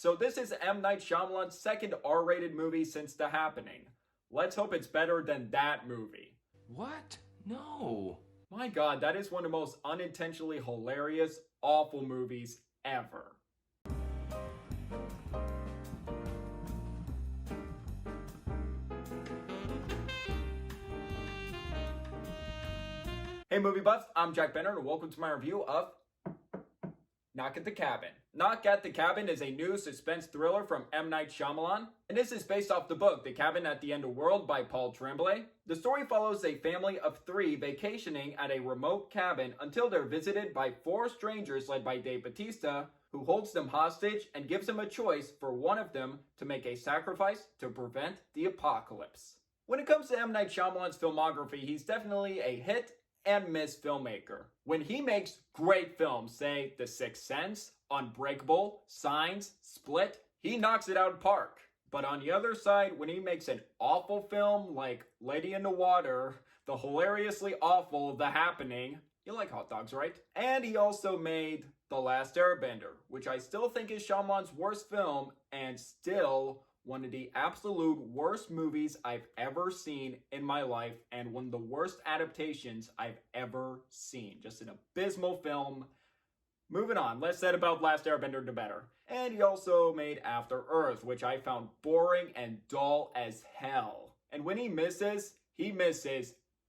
So this is M. Night Shyamalan's second R-rated movie since The Happening. Let's hope it's better than that movie. What? No. My god, that is one of the most unintentionally hilarious, awful movies ever. Hey movie buffs, I'm Jack Benner and welcome to my review of Knock at the Cabin. Knock at the Cabin is a new suspense thriller from M. Night Shyamalan, and this is based off the book The Cabin at the End of the World by Paul Tremblay. The story follows a family of 3 vacationing at a remote cabin until they're visited by 4 strangers led by Dave Bautista, who holds them hostage and gives them a choice for one of them to make a sacrifice to prevent the apocalypse. When it comes to M. Night Shyamalan's filmography, he's definitely a hit and miss filmmaker. When he makes great films, say The Sixth Sense, Unbreakable, Signs, Split, he knocks it out of the park. But on the other side, when he makes an awful film like Lady in the Water, the hilariously awful The Happening, you like hot dogs, right? And he also made The Last Airbender, which I still think is Shyamalan's worst film and still one of the absolute worst movies I've ever seen in my life and one of the worst adaptations I've ever seen. Just an abysmal film. Moving on, less said about Last Airbender the better. And he also made After Earth, which I found boring and dull as hell. And when he misses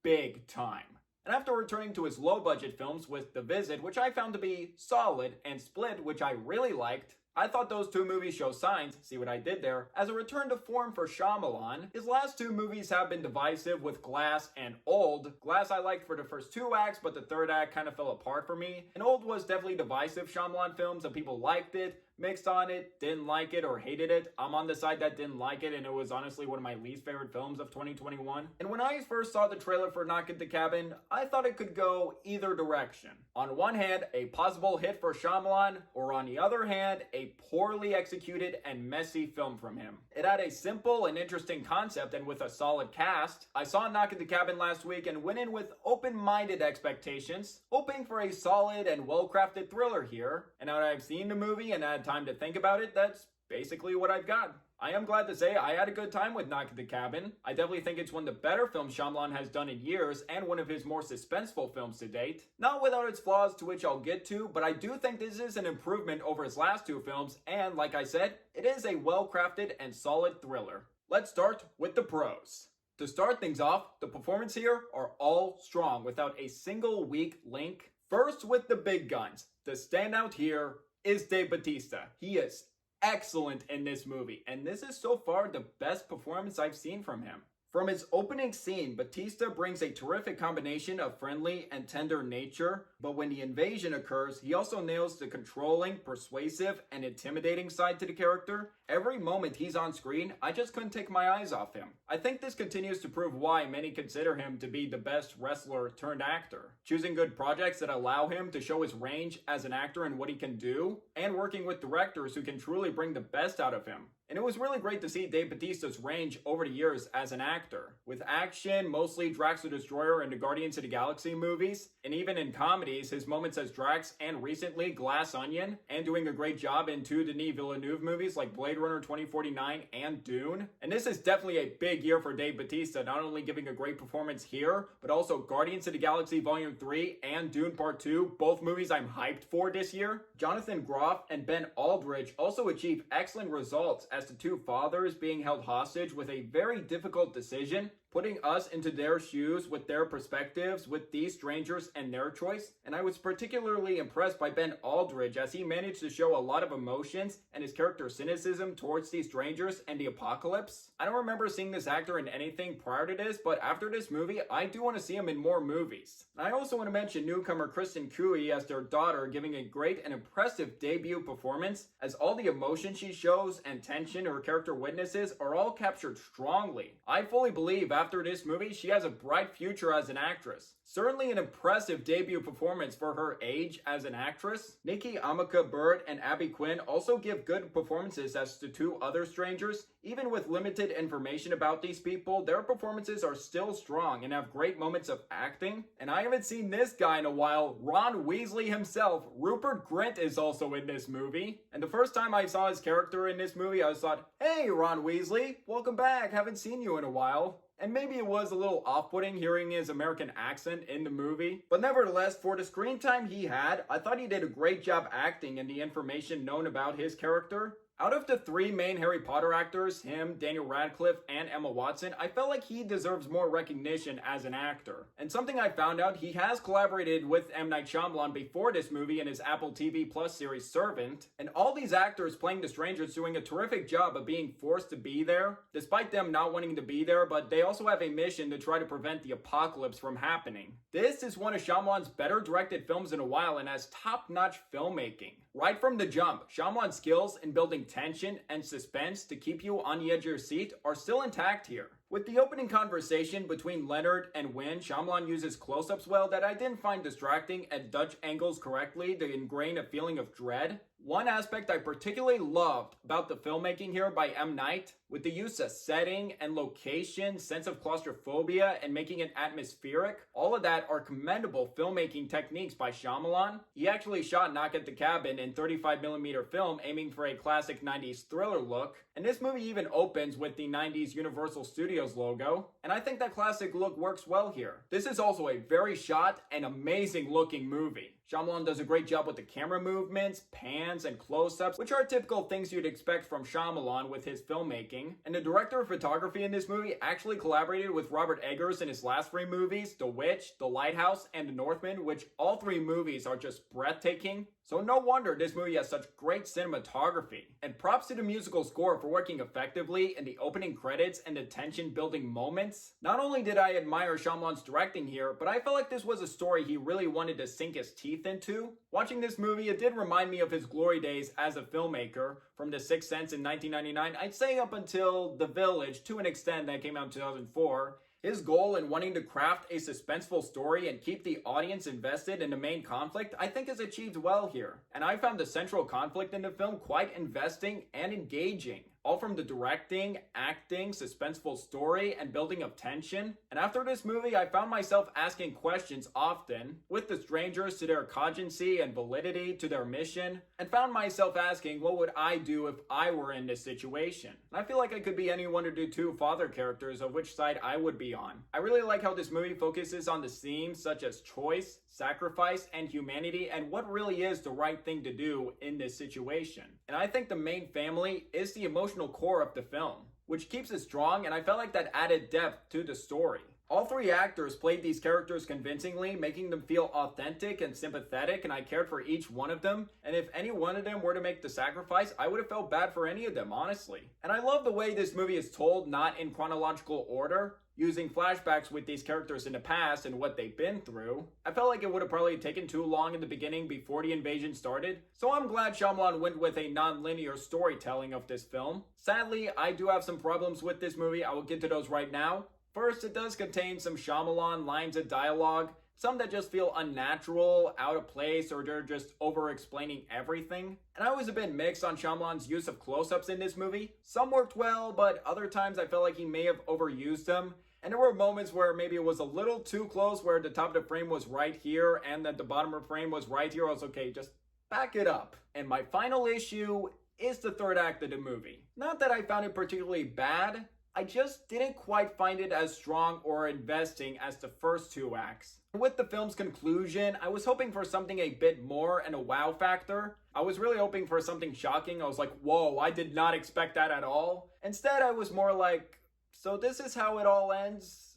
big time. And after returning to his low-budget films with The Visit, which I found to be solid, and Split, which I really liked, I thought those 2 movies show signs, see what I did there, as a return to form for Shyamalan. His last 2 movies have been divisive with Glass and Old. Glass I liked for the first 2 acts, but the 3rd act kind of fell apart for me. And Old was definitely divisive Shyamalan film. Some people liked it, mixed on it, didn't like it, or hated it. I'm on the side that didn't like it, and it was honestly one of my least favorite films of 2021. And when I first saw the trailer for Knock at the Cabin, I thought it could go either direction. On one hand, a possible hit for Shyamalan, or on the other hand, a poorly executed and messy film from him. It had a simple and interesting concept, and with a solid cast. I saw Knock at the Cabin last week and went in with open-minded expectations, hoping for a solid and well-crafted thriller here. And now that I've seen the movie and had time to think about it, that's basically what I've got. I am glad to say I had a good time with Knock at the Cabin. I definitely think it's one of the better films Shyamalan has done in years and one of his more suspenseful films to date. Not without its flaws, to which I'll get to, but I do think this is an improvement over his last 2 films, and like I said, it is a well-crafted and solid thriller. Let's start with the pros. To start things off, the performances here are all strong without a single weak link. First with the big guns. The standout here is Dave Bautista. He is excellent in this movie, and this is so far the best performance I've seen from him. From his opening scene, Bautista brings a terrific combination of friendly and tender nature, but when the invasion occurs, he also nails the controlling, persuasive, and intimidating side to the character. Every moment he's on screen, I just couldn't take my eyes off him. I think this continues to prove why many consider him to be the best wrestler turned actor. Choosing good projects that allow him to show his range as an actor and what he can do, and working with directors who can truly bring the best out of him. And it was really great to see Dave Bautista's range over the years as an actor. With action, mostly Drax the Destroyer in the Guardians of the Galaxy movies, and even in comedies, his moments as Drax and recently Glass Onion, and doing a great job in 2 Denis Villeneuve movies like Blade Runner 2049 and Dune. And this is definitely a big year for Dave Bautista, not only giving a great performance here, but also Guardians of the Galaxy Volume 3 and Dune Part 2, both movies I'm hyped for this year. Jonathan Groff and Ben Aldridge also achieve excellent results as the 2 fathers being held hostage with a very difficult decision, putting us into their shoes with their perspectives with these strangers and their choice. And I was particularly impressed by Ben Aldridge as he managed to show a lot of emotions and his character's cynicism towards these strangers and the apocalypse. I don't remember seeing this actor in anything prior to this, but after this movie, I do want to see him in more movies. And I also want to mention newcomer Kristen Cui as their daughter, giving a great and impressive debut performance, as all the emotion she shows and tension her character witnesses are all captured strongly. I fully believe after this movie, she has a bright future as an actress. Certainly an impressive debut performance for her age as an actress. Nikki Amaka Bird and Abby Quinn also give good performances as the two other strangers. Even with limited information about these people, their performances are still strong and have great moments of acting. And I haven't seen this guy in a while. Ron Weasley himself, Rupert Grint, is also in this movie. And the first time I saw his character in this movie, I thought, hey Ron Weasley, welcome back, haven't seen you in a while. And maybe it was a little off-putting hearing his American accent in the movie. But nevertheless, for the screen time he had, I thought he did a great job acting in the information known about his character. Out of the three main Harry Potter actors, him, Daniel Radcliffe, and Emma Watson, I felt like he deserves more recognition as an actor. And something I found out, he has collaborated with M.Night Shyamalan before this movie in his Apple TV Plus series Servant. And all these actors playing the strangers doing a terrific job of being forced to be there, despite them not wanting to be there, but they also have a mission to try to prevent the apocalypse from happening. This is one of Shyamalan's better directed films in a while and has top-notch filmmaking. Right from the jump, Shyamalan's skills in building tension and suspense to keep you on the edge of your seat are still intact here. With the opening conversation between Leonard and Wynne, Shyamalan uses close-ups well that I didn't find distracting at Dutch angles correctly to ingrain a feeling of dread. One aspect I particularly loved about the filmmaking here by M. Night, with the use of setting and location, sense of claustrophobia, and making it atmospheric, all of that are commendable filmmaking techniques by Shyamalan. He actually shot Knock at the Cabin in 35mm film, aiming for a classic 90s thriller look, and this movie even opens with the 90s Universal Studios logo, and I think that classic look works well here. This is also a very shot and amazing looking movie. Shyamalan does a great job with the camera movements, pans, and close-ups, which are typical things you'd expect from Shyamalan with his filmmaking. And the director of photography in this movie actually collaborated with Robert Eggers in his last three movies, The Witch, The Lighthouse, and The Northman, which all three movies are just breathtaking. So no wonder this movie has such great cinematography. And props to the musical score for working effectively in the opening credits and the tension-building moments. Not only did I admire Shyamalan's directing here, but I felt like this was a story he really wanted to sink his teeth into. Watching this movie, it did remind me of his glory days as a filmmaker, from The Sixth Sense in 1999, I'd say up until The Village, to an extent that came out in 2004. His goal in wanting to craft a suspenseful story and keep the audience invested in the main conflict, I think is achieved well here. And I found the central conflict in the film quite investing and engaging. All from the directing, acting, suspenseful story, and building of tension. And after this movie, I found myself asking questions often, with the strangers to their cogency and validity to their mission, and found myself asking, what would I do if I were in this situation? And I feel like I could be any one of the two father characters of which side I would be on. I really like how this movie focuses on the themes such as choice, sacrifice, and humanity, and what really is the right thing to do in this situation. And I think the main family is the emotional core of the film, which keeps it strong, and I felt like that added depth to the story. All three actors played these characters convincingly, making them feel authentic and sympathetic, and I cared for each one of them. And if any one of them were to make the sacrifice, I would have felt bad for any of them, honestly. And I love the way this movie is told, not in chronological order, using flashbacks with these characters in the past and what they've been through. I felt like it would have probably taken too long in the beginning before the invasion started, so I'm glad Shyamalan went with a non-linear storytelling of this film. Sadly, I do have some problems with this movie. I will get to those right now. First, it does contain some Shyamalan lines of dialogue, some that just feel unnatural, out of place, or they're just over-explaining everything. And I was a bit mixed on Shyamalan's use of close-ups in this movie. Some worked well, but other times I felt like he may have overused them. And there were moments where maybe it was a little too close, where the top of the frame was right here and that the bottom of the frame was right here. I was okay, just back it up. And my final issue is the third act of the movie. Not that I found it particularly bad, I just didn't quite find it as strong or investing as the first two acts. With the film's conclusion, I was hoping for something a bit more and a wow factor. I was really hoping for something shocking. I was like, whoa, I did not expect that at all. Instead, I was more like, so this is how it all ends?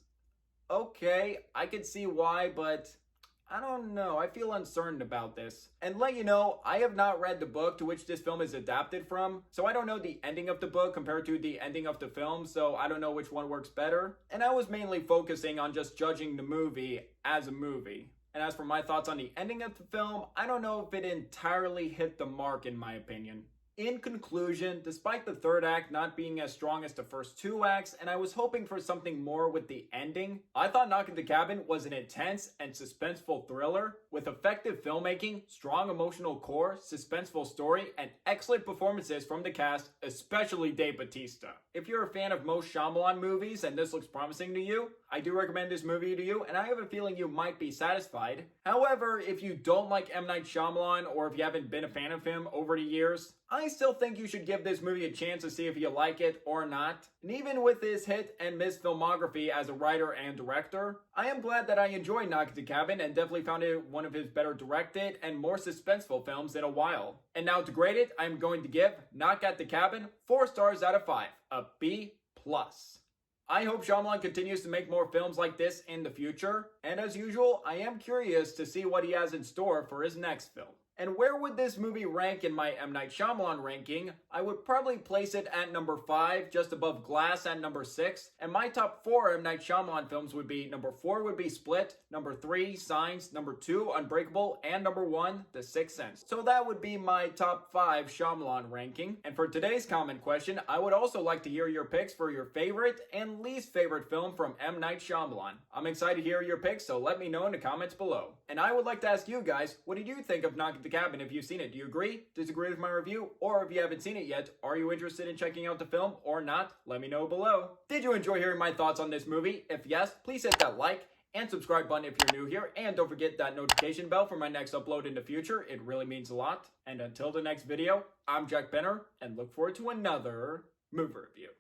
Okay, I could see why, but I don't know. I feel uncertain about this. And let you know, I have not read the book to which this film is adapted from, so I don't know the ending of the book compared to the ending of the film, so I don't know which one works better. And I was mainly focusing on just judging the movie as a movie. And as for my thoughts on the ending of the film, I don't know if it entirely hit the mark in my opinion. In conclusion, despite the third act not being as strong as the first two acts, and I was hoping for something more with the ending, I thought Knock at the Cabin was an intense and suspenseful thriller with effective filmmaking, strong emotional core, suspenseful story, and excellent performances from the cast, especially Dave Bautista. If you're a fan of most Shyamalan movies and this looks promising to you, I do recommend this movie to you, and I have a feeling you might be satisfied. However, if you don't like M. Night Shyamalan, or if you haven't been a fan of him over the years, I still think you should give this movie a chance to see if you like it or not. And even with his hit and miss filmography as a writer and director, I am glad that I enjoyed Knock at the Cabin and definitely found it one of his better directed and more suspenseful films in a while. And now to grade it, I'm going to give Knock at the Cabin 4 stars out of 5, a B+. I hope Shyamalan continues to make more films like this in the future, and as usual, I am curious to see what he has in store for his next film. And where would this movie rank in my M. Night Shyamalan ranking? I would probably place it at number 5, just above Glass at number 6. And my top 4 M. Night Shyamalan films would be number 4 would be Split, number 3, Signs, number 2, Unbreakable, and number 1, The Sixth Sense. So that would be my top 5 Shyamalan ranking. And for today's comment question, I would also like to hear your picks for your favorite and least favorite film from M. Night Shyamalan. I'm excited to hear your picks, so let me know in the comments below. And I would like to ask you guys, what did you think of Knock at the Cabin if you've seen it? Do you agree, disagree with my review, or if you haven't seen it yet, are you interested in checking out the film or not? Let me know below. Did you enjoy hearing my thoughts on this movie? If yes, please hit that like and subscribe button if you're new here, and don't forget that notification bell for my next upload in the future. It really means a lot. And until the next video, I'm Jack Benner, and look forward to another movie review.